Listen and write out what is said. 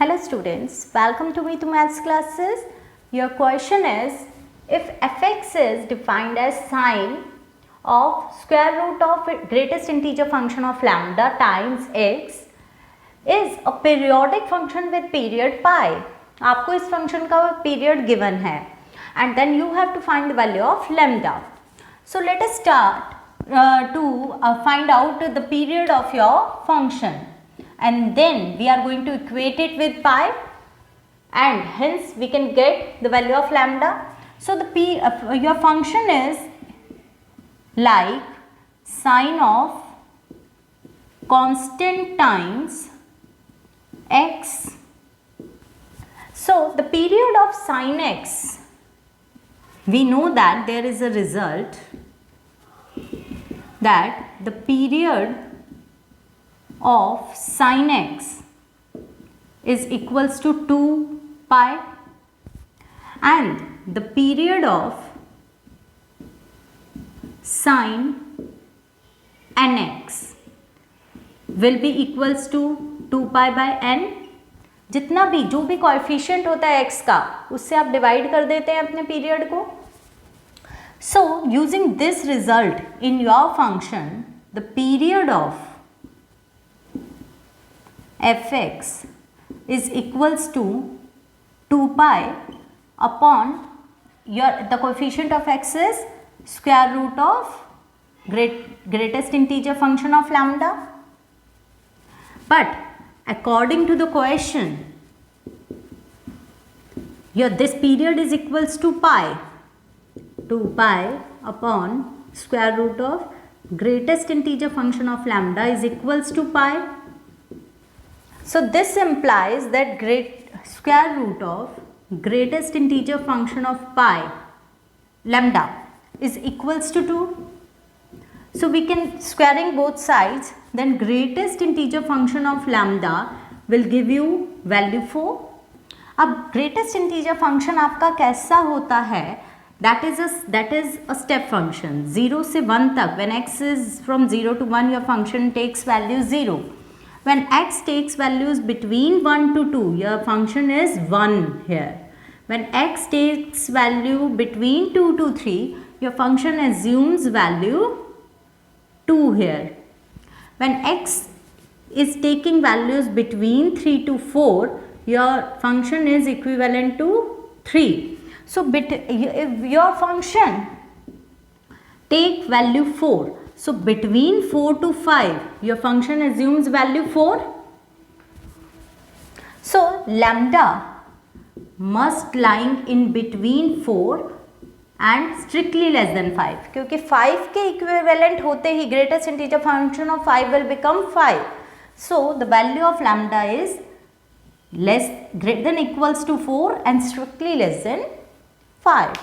Hello students, welcome to Meetu Maths classes. Your question is, if fx is defined as sine of square root of greatest integer function of lambda times x is a periodic function with period pi. आपको इस function का period given है and then you have to find the value of lambda. So let us start to find out the period of your function. And then we are going to equate it with pi and hence we can get the value of lambda. So the your function is like sine of constant times x. So the period of sine x, we know that there is a result that the period of sine x is equals to 2 pi and the period of sine nx will be equals to 2 pi by n. जितना भी जो भी coefficient होता है x का उससे आप divide कर देते हैं अपने पीरियड को. So using this result in your function, the period of fx is equals to 2 pi upon the coefficient of x is square root of greatest integer function of lambda. But according to the question, here this period is equals to pi. 2 pi upon square root of greatest integer function of lambda is equals to pi. So this implies that square root of greatest integer function of pi lambda is equals to 2. So we can squaring both sides, then greatest integer function of lambda will give you value 4. अब greatest integer function आपका कैसा होता है? That is a step function 0 से 1 तक. When x is from 0 to 1, your function takes value 0. When x takes values between 1 to 2, your function is 1 here. When x takes value between 2 to 3, your function assumes value 2 here. When x is taking values between 3 to 4, your function is equivalent to 3. So if your function take value 4, so between 4 to 5, your function assumes value 4. So lambda must lying in between 4 and strictly less than 5. क्योंकि 5 के equivalent होते ही greatest integer function of 5 will become 5. So the value of lambda is greater than equals to 4 and strictly less than 5.